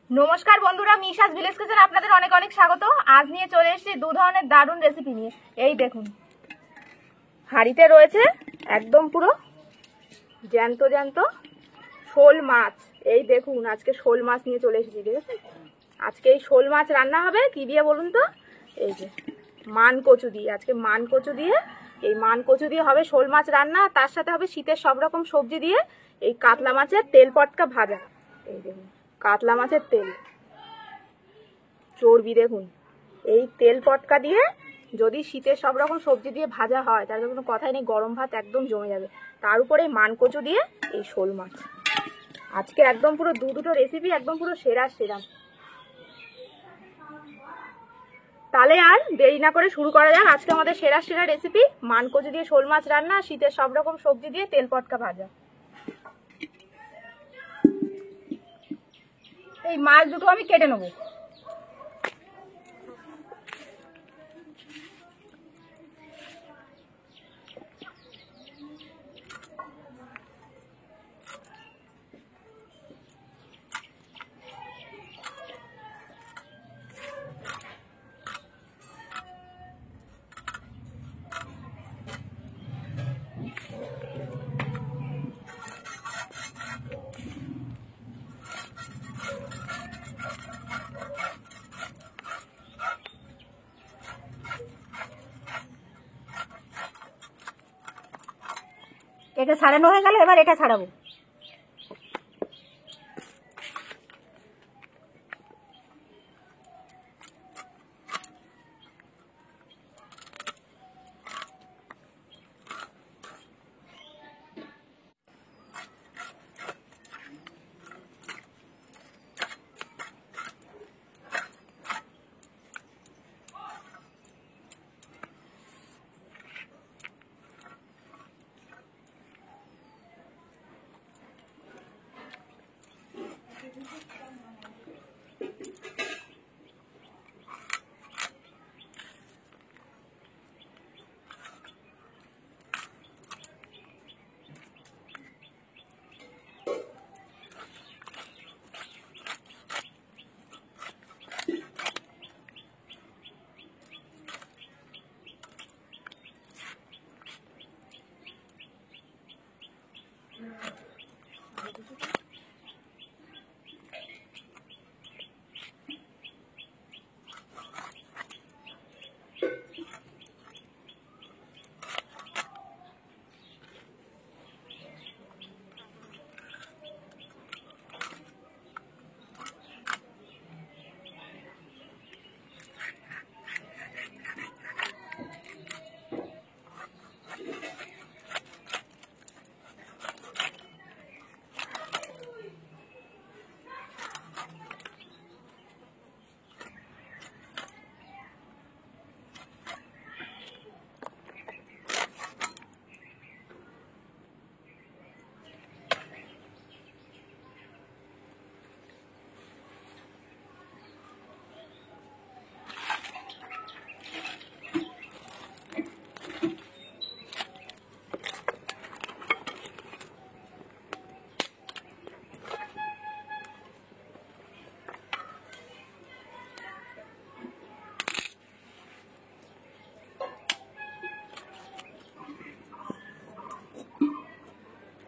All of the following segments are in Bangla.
নমস্কার বন্ধুরা, মিশাস ভিলেজ কিচেন আপনাদের অনেক অনেক স্বাগত। আজ নিয়ে চলে এসেছি দু ধরনের দারুণ রেসিপি নিয়ে। এই দেখুন, হাঁড়িতে রয়েছে একদম পুরো জ্যান্ত জ্যান্ত শোল মাছ। এই দেখুন, আজকে শোল মাছ নিয়ে চলে এসেছি। দেখেছেন, আজকে এই শোল মাছ রান্না হবে কি দিয়ে বলুন তো? এই যে মান কচু দিয়ে। আজকে মান কচু দিয়ে, এই মান কচু দিয়ে হবে শোল মাছ রান্না। তার সাথে হবে শীতের সব রকম সবজি দিয়ে এই কাতলা মাছের তেল পটকা ভাজা। এই দেখুন, কাতলা মাছের তেল চর্বি। দেখুন, এই তেল পটকা দিয়ে যদি শীতের সব রকম সবজি দিয়ে ভাজা হয় তাহলে কোনো কথাই নেই, গরম ভাত একদম জমে যাবে। তার উপরে মান কচু দিয়ে এই শোল মাছ। আজকে একদম পুরো দুটো রেসিপি একদম পুরো সেরা সেরা। তাহলে আর দেরি না করে শুরু করা যাক আজকে আমাদের সেরা সেরা রেসিপি, মান কচু দিয়ে শোল মাছ রান্না, শীতের সব রকম সবজি দিয়ে তেল পটকা ভাজা। এই মাছ দুটো আমি কেটে নেবো। এটা ছাড়ানো হয়ে গেল, এবার এটা ছাড়াবো।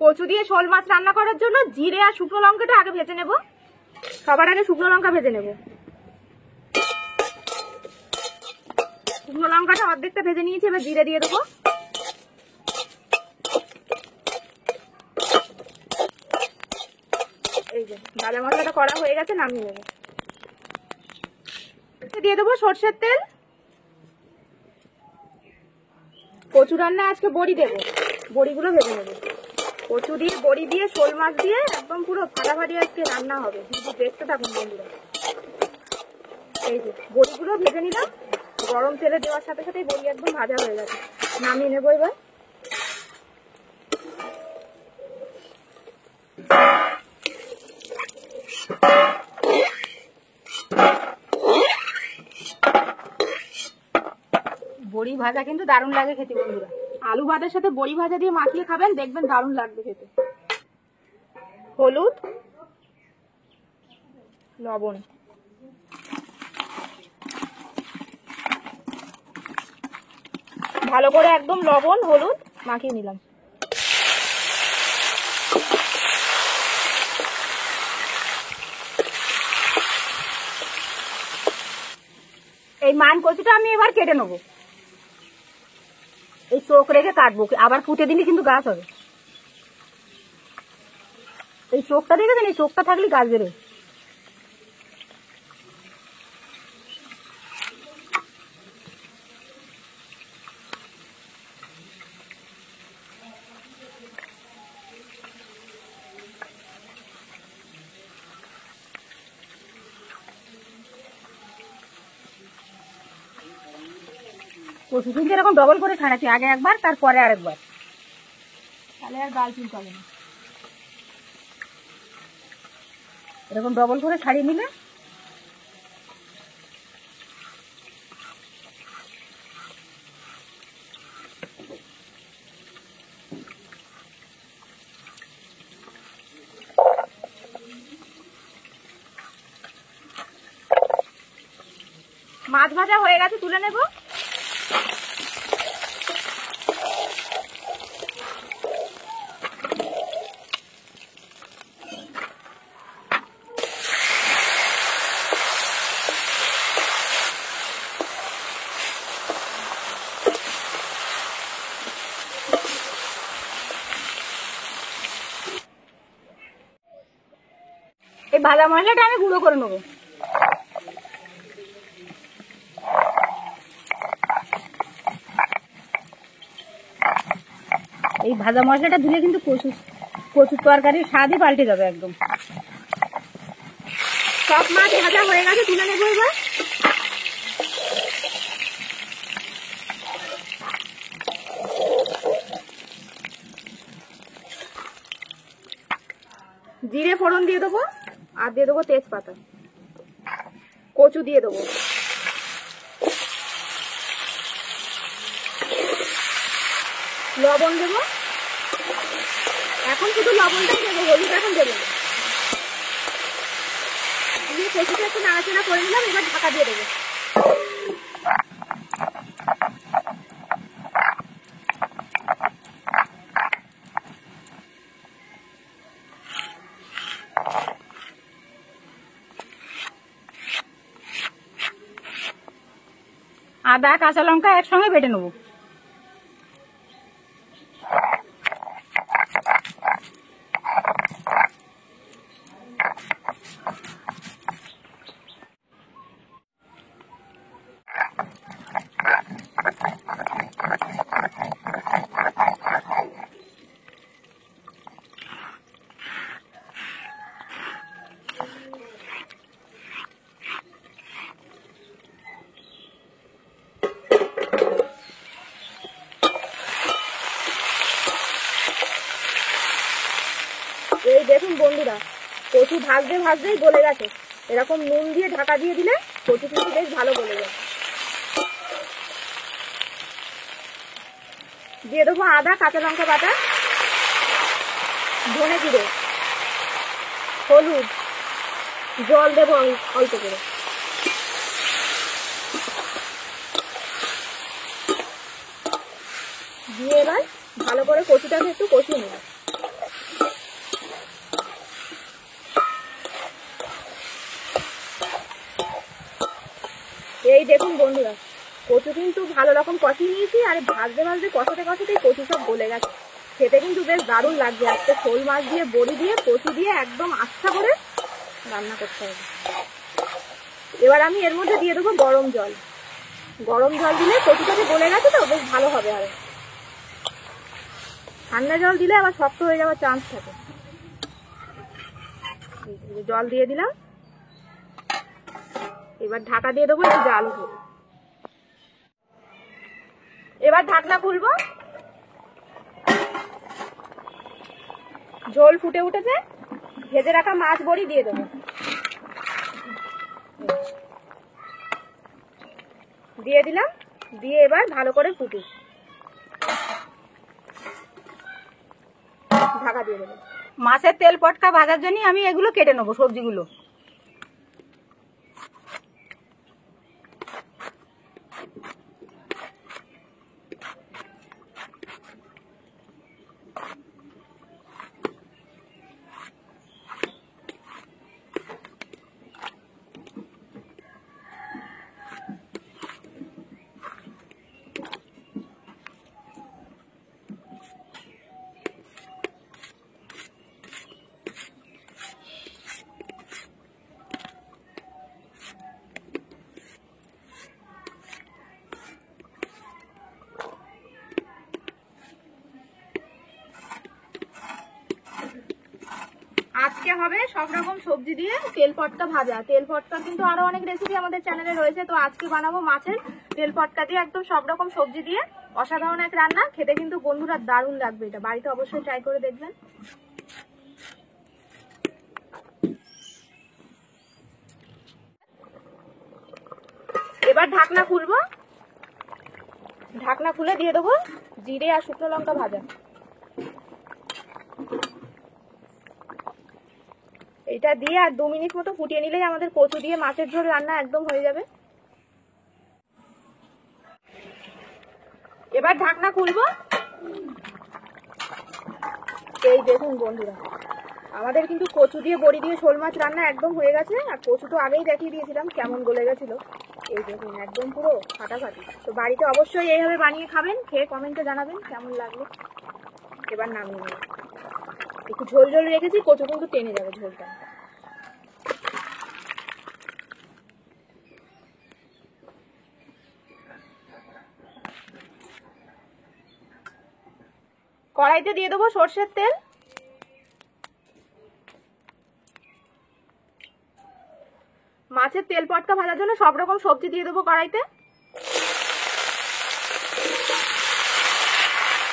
কচু দিয়ে শোল মাছ রান্না করার জন্য জিরে আর শুকনো লঙ্কাটা আগে ভেজে নেব। সবার আগে শুকনো লঙ্কা ভেজে নেব। শুকনো লঙ্কাটা অর্ধেকটা ভেজে নিয়েছি, এবার জিরে দিয়ে দেবো। এই যে ভাজা মশলাটা করা হয়ে গেছে, নামিয়ে নেব। দিয়ে দেবো সর্ষের তেল। কচু রান্না আজকে বড়ি দেবো, বড়িগুলো ভেজে নেবো। কচু দিয়ে বড়ি দিয়ে শোল মাছ দিয়ে একদম পুরো ফাটাফাটি আজকে রান্না হবে। দেখতে থাকুন বন্ধুরা। এই যে বড়িগুলো ভেজে নিলাম, গরম তেলে দেওয়ার সাথে সাথেই বড়ি একদম ভাজা হয়ে গেছে, নামিয়ে নেবো। এবার বড়ি ভাজা কিন্তু দারুণ লাগে খেতে বন্ধুরা। আলু ভাতের সাথে বড়ি ভাজা দিয়ে মাখিয়ে খাবেন, দেখবেন দারুণ লাগবে খেতে। হলুদ, লবণ, ভালো করে একদম লবণ হলুদ মাখিয়ে নিলাম। এই মান কচুটা আমি এবার কেটে নেবো। এই চোখ রেখে কাটবো, আবার ফুটে দিলে কিন্তু গাছ হবে। এই চোখটা দেখেছেন, এই চোখটা থাকলে গাছ বেরোয়। কচু কিন্তু এরকম ডবল করে ছাড়াচ্ছি, আগে একবার তারপরে আরেকবার, তাহলে আর গাল চুল পাবে না। এরকম ডবল করে ছাড়িয়ে নিলে মাছ ভাজা হয়ে গেছে, তুলে নেব। এই ভাজা মশলাটা আমি গুঁড়ো করে নেবো। এই ভাজা মশলাটা দিলে কিন্তু কচুর তরকারির স্বাদই পাল্টে যাবে একদম। সব মাছ ভাজা হয়ে গেছে, তুলে নেবো এবার। জিরে ফোড়ন দিয়ে দেবো, আর দিয়ে দেবো তেজপাতা। কচু দিয়ে দেবো, লবণ দেবো। এখন শুধু লবণটাই দেবো, হলুদ এখন দেবো না। দিয়ে কচুটা একটু নাড়াচাড়া করে নিলাম, এবার ঢাকা দিয়ে দেবো। আদা কাঁচা লঙ্কা একসঙ্গে বেটে নেবো। এই দেখুন বন্ধুরা, কচু ভাজতে ভাজতেই গলে গেছে। এরকম নুন দিয়ে ঢাকা দিয়ে দিলে কচু কিন্তু বেশ ভালো গলে যায়। দিয়ে দেবো আদা কাঁচা লঙ্কা বাটা, ধনে জিরে, হলুদ, জল দেবো অল্প করে। দিয়ে এবার ভালো করে কচুটাকে একটু কষিয়ে নেব। এই দেখুন বন্ধুরা, কচু কিন্তু ভালো রকম কষিয়ে নিয়েছি, আর ভাজতে ভাজতে কষাতেই কচু সব গলে গেছে। খেতে কিন্তু বেশ দারুণ লাগবে। আজকে শোল মাছ দিয়ে, বড়ি দিয়ে, কচু দিয়ে একদম আচ্ছা করে রান্না করতে হবে। এবার আমি এর মধ্যে দিয়ে দেবো গরম জল। গরম জল দিলে কচুটাকে গলে গেছে তো বেশ ভালো হবে। আর ঠান্ডা জল দিলে আবার শক্ত হয়ে যাওয়ার চান্স থাকে। জল দিয়ে দিলাম, এবার ঢাকা দিয়ে দেবো একটু জাল উঠে। এবার ঢাকনা খুলবো। ঝোল ফুটে উঠেছে, ভেজে রাখা মাছ বড়ি দিয়ে দেবো। দিয়ে দিলাম, দিয়ে এবার ভালো করে ফুটে ঢাকা দিয়ে দেবো। মাছের তেল পটকা ভাজার জন্য আমি এগুলো কেটে নেবো, সবজিগুলো। আজকে হবে সব রকম সবজি দিয়ে তেল পটকা ভাজা। তেল পটকা কিন্তু আরো অনেক রেসিপি আমাদের চ্যানেলে রয়েছে, তো আজকে বানাবো মাছের তেল পটকা দিয়ে একদম সব রকম সবজি দিয়ে অসাধারণ এক রান্না। খেতে কিন্তু বন্ধুরা দারুণ লাগবে, এটা বাড়িতে অবশ্যই ট্রাই করে দেখবেন। এবার ঢাকনা খুলবো, ঢাকনা খুলে দিয়ে দেবো জিরে আর শুকনো লঙ্কা ভাজা। এটা দিয়ে আর 2 মিনিট মতো ফুটিয়ে নিলেই আমাদের কচু দিয়ে মাছের ঝোল রান্না একদম হয়ে যাবে। এবার ঢাকনা খুলবো। এই দেখুন বন্ধুরা, আমাদের কিন্তু কচু দিয়ে বড়ি দিয়ে শোল মাছ রান্না একদম হয়ে গেছে। আর কচু তো আগেই দেখিয়ে দিয়েছিলাম কেমন গলে গেছিল। এই দেখুন একদম পুরো ফাটাফাটি। তো বাড়িতে অবশ্যই এইভাবে বানিয়ে খাবেন, খেয়ে কমেন্টে জানাবেন কেমন লাগলো। এবার নামিয়ে নেব। একটু ঝোল ঝোল রেখেছি, কচু কিন্তু টেনে যাবে ঝোলটা। কড়াইতে দিয়ে দেবো সর্ষের তেল। মাছের তেল পটকা ভাজার জন্য সব রকম সবজি দিয়ে দেবো কড়াইতে।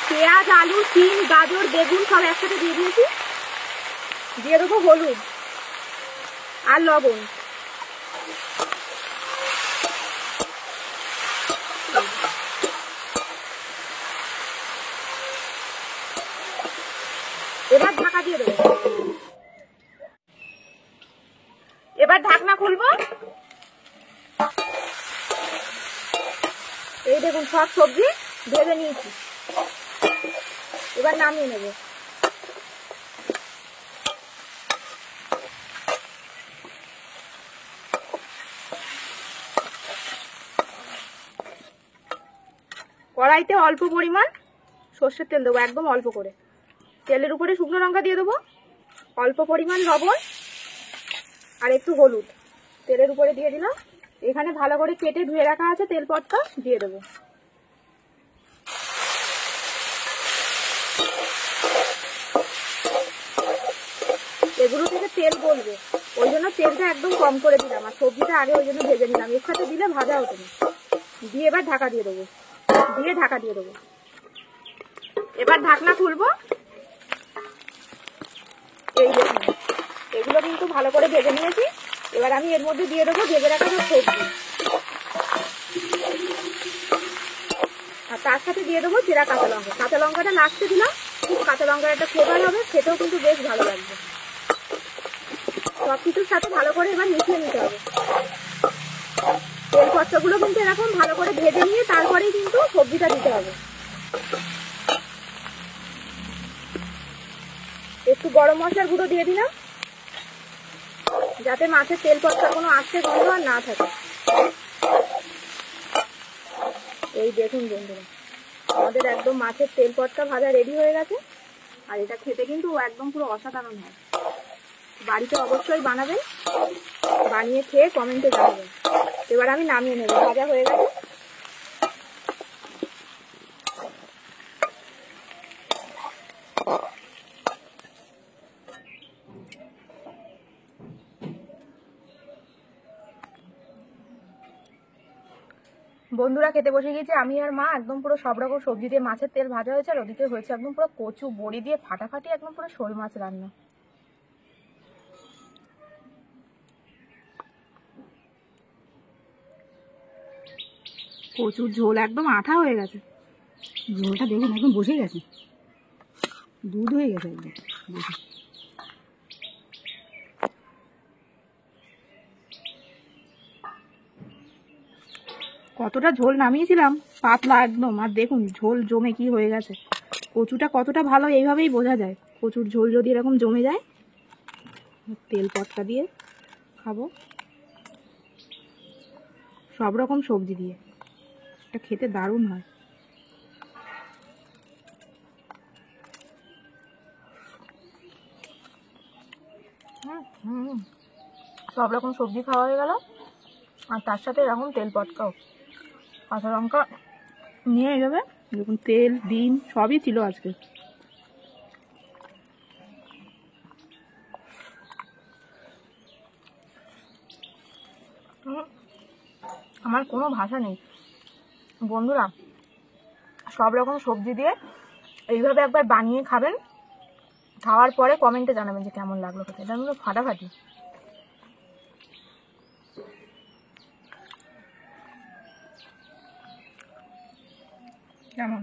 পেঁয়াজ, আলু, সিম, গাজর, বেগুন সব একসাথে দিয়ে দিয়েছি। দিয়ে দেবো হলুদ আর লবণ। এবার ঢাকা দিয়ে দেবো। এবার ঢাকনা খুলবো। এই দেখুন সব সবজি ভেজে নিয়েছি, এবার নামিয়ে নেব। কড়াইতে অল্প পরিমাণ সর্ষের তেল দেবো, একদম অল্প করে। তেলের উপরে শুকনো লঙ্কা দিয়ে দেবো, অল্প পরিমাণ লবণ আর একটু হলুদ তেলের উপরে দিয়ে দিলাম। এখানে ভালো করে কেটে ধুয়ে রাখা আছে তেল পটকা দিয়ে দেবো। এগুলো থেকে তেল গলবে, ওই জন্য তেলটা একদম কম করে দিলাম। আর সবজিটা আগে ওই জন্য ভেজে নিলাম, এর সাথে দিলে ভাজা হতো না। দিয়ে এবার ঢাকা দিয়ে দেবো, দিয়ে ঢাকা দিয়ে দেবো। এবার ঢাকনা খুলবো। এই দেখুন এগুলো কিন্তু ভালো করে ভেজে নিয়েছি। এবার আমি এর মধ্যে দিয়ে দেবো ভেজে রাখা সব সবজি, আর তার সাথে দিয়ে দেবো চেরা কাঁচা লঙ্কা। কাঁচা লঙ্কাটা লাস্টে দিলাম, খুব কাঁচা লঙ্কার একটা ফ্লেভার হবে, খেতেও কিন্তু বেশ ভালো লাগবে। সব কিছুর সাথে ভালো করে এবার মিশিয়ে নিতে হবে। তেল পটকাগুলো কিন্তু এরকম ভালো করে ভেজে নিয়ে তারপরেই কিন্তু সবজিটা দিতে হবে। একটু গরম মশলার গুঁড়ো দিয়ে দিলাম, যাতে মাছের তেল পটকার কোনো আস্তে গন্ধ আর না থাকে। এই দেখুন বন্ধুরা, আমাদের একদম মাছের তেল পটকা ভাজা রেডি হয়ে গেছে। আর এটা খেতে কিন্তু একদম পুরো অসাধারণ হয়। বাড়িতে অবশ্যই বানাবেন, বানিয়ে খেয়ে কমেন্টে জানাবেন। এবার আমি নামিয়ে নেব, ভাজা হয়ে গেছে। বন্ধুরা খেতে বসে গেছি আমি আর মা। একদম পুরো সব রকম সবজি দিয়ে মাছের তেল ভাজা হয়েছে, আর ওদিকে হয়েছে একদম পুরো কচু বড়ি দিয়ে ফাটাফাটি একদম পুরো শোল মাছ রান্না। কচুর ঝোল একদম আঠা হয়ে গেছে, ঝোলটা দেখুন একদম বসে গেছে, দুধ হয়ে গেছে একদম। কতটা ঝোল নামিয়েছিলাম, পাতলা একদম। আর দেখুন ঝোল জমে কি হয়ে গেছে। কচুটা কতটা ভালো এইভাবেই বোঝা যায়। কচুর ঝোল যদি এরকম জমে যায়, তেল পটকা দিয়ে খাবো সব রকম সবজি দিয়ে, এটা খেতে দারুণ হয়। সব রকম সবজি খাওয়া হয়ে গেল, আর তার সাথে এরকম তেল পটকাও। কাঁচা লঙ্কা নিয়ে যাবে, দেখুন তেল ডিম সবই ছিল আজকে। আমার কোনো ভাষা নেই বন্ধুরা। সব রকম সবজি দিয়ে এইভাবে একবার বানিয়ে খাবেন, খাওয়ার পরে কমেন্টে জানাবেন যে কেমন লাগলো খেতে। এটা হলো ফাটাফাটি। কেমন?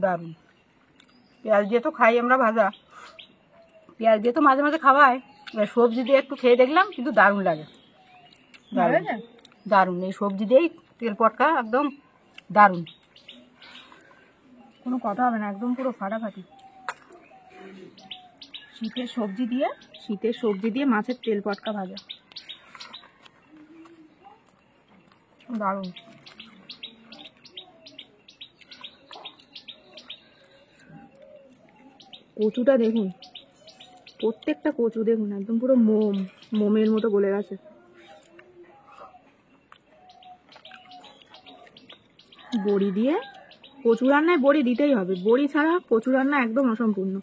দারুণ। পেঁয়াজ দিয়ে তো খাই আমরা ভাজা, পেঁয়াজ দিয়ে তো মাঝে মাঝে খাওয়াই, এবার সবজি দিয়ে একটু খেয়ে দেখলাম, কিন্তু দারুণ লাগে, দারুণ দারুণ। এই সবজি দিয়েই তেল পটকা একদম দারুণ, কোনো কথা হবে না, একদম পুরো ফাটাফাটি। শীতের সবজি দিয়ে মাছের তেল পটকা ভাজা দারুণ। কচুটা দেখুন, প্রত্যেকটা কচু দেখুন একদম পুরো মোমের মতো গলে গেছে। বড়ি দিয়ে কচু রান্নায় বড়ি দিতেই হবে, বড়ি ছাড়া কচু রান্না একদম অসম্পূর্ণ।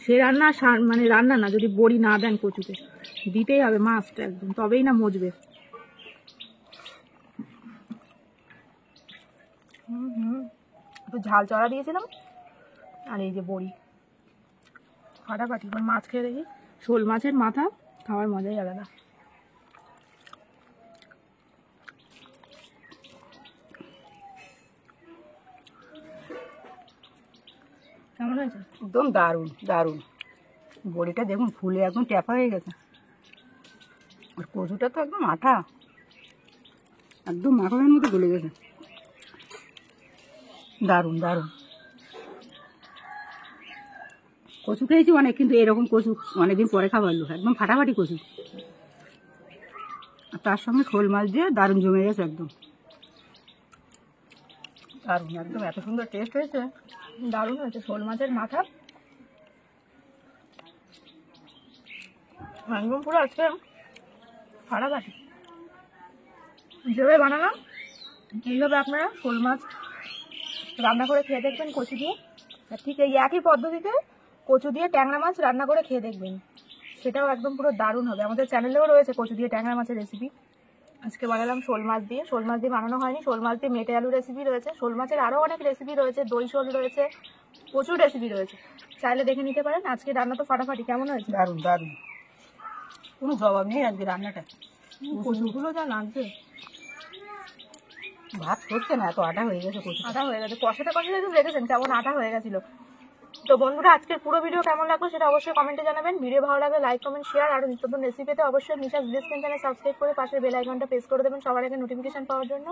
সে রান্না মানে রান্না না, যদি বড়ি না দেন কচুতে, দিতেই হবে মাস্ট একদম, তবেই না মজবে। একটু ঝাল চড়া দিয়েছিলাম, আর এই যে বড়ি ফাটাফাটি। এবার মাছ খেয়ে দেখি, শোল মাছের মাথা খাওয়ার মজাই আলাদা। কেমন হয়েছে? একদম দারুণ দারুণ। বড়িটা দেখুন ফুলে একদম ট্যাপা হয়ে গেছে, আর কচুটা তো একদম আঠা, একদম মাখনের মতো গলে গেছে, দারুণ দারুণ। কচু খেয়েছি অনেক, কিন্তু এরকম কচু অনেকদিন পরে খাবার লোক, একদম ফাটাফাটি কচু। আর তার সঙ্গে শোল মাছ দিয়ে দারুণ জমে গেছে, একদম দারুণ, একদম এত সুন্দর টেস্ট হয়েছে, দারুণ হয়েছে। শোল মাছের মাথা একদম পুরো আজকে ফাটাফাটি। যেভাবে বানালাম এইভাবে আপনারা শোল মাছ রান্না করে খেয়ে দেখবেন কচু দিয়ে, আর ঠিক এই একই পদ্ধতিতে কচু দিয়ে ট্যাংরা মাছ রান্না করে খেয়ে দেখবেন, সেটাও একদম পুরো দারুণ হবে। আমাদের চ্যানেলেও রয়েছে কচু দিয়ে ট্যাংরা মাছের রেসিপি। আজকে বানালাম শোল মাছ দিয়ে বানানো হয়নি, শোল মাছ দিয়ে মেটে আলু রেসিপি রয়েছে, শোল মাছের আরও অনেক রেসিপি রয়েছে, দই শোল রয়েছে, প্রচুর রেসিপি রয়েছে, চাইলে দেখে নিতে পারেন। আজকে রান্না তো ফাটাফাটি। কেমন হয়েছে? দারুণ দারুণ, কোনো জবাব নেই আজকে রান্নাটা। কচুগুলো যা লাগছে, ভাত হচ্ছে না, এত আটা হয়ে গেছে, কচু আটা হয়ে গেছে, কষাতে দেখেছেন কেমন আটা হয়ে গেছিল। তো বন্ধুরা, আজকের পুরো ভিডিও কেমন লাগলো সেটা অবশ্যই কমেন্টে জানাবেন। ভিডিও ভালো লাগলে লাইক কমেন্ট শেয়ার, আর নিত্য নতুন রেসিপিতে অবশ্যই নিশাস ভিলেজ কিচেন চ্যানেল সাবস্ক্রাইব করে পাশের বেল আইকনটা প্রেস করে দেবেন সবার আগে নোটিফিকেশন পাওয়ার জন্য।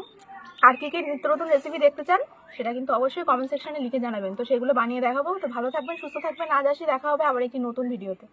আর কি কি নিত্য নতুন রেসিপি দেখতে চান সেটা কিন্তু অবশ্যই কমেন্ট সেকশনে লিখে জানাবেন, তো সেগুলো বানিয়ে দেখাবো। তো ভালো থাকবেন, সুস্থ থাকবেন, আজ আসি, দেখা হবে আবার একটি নতুন ভিডিওতে।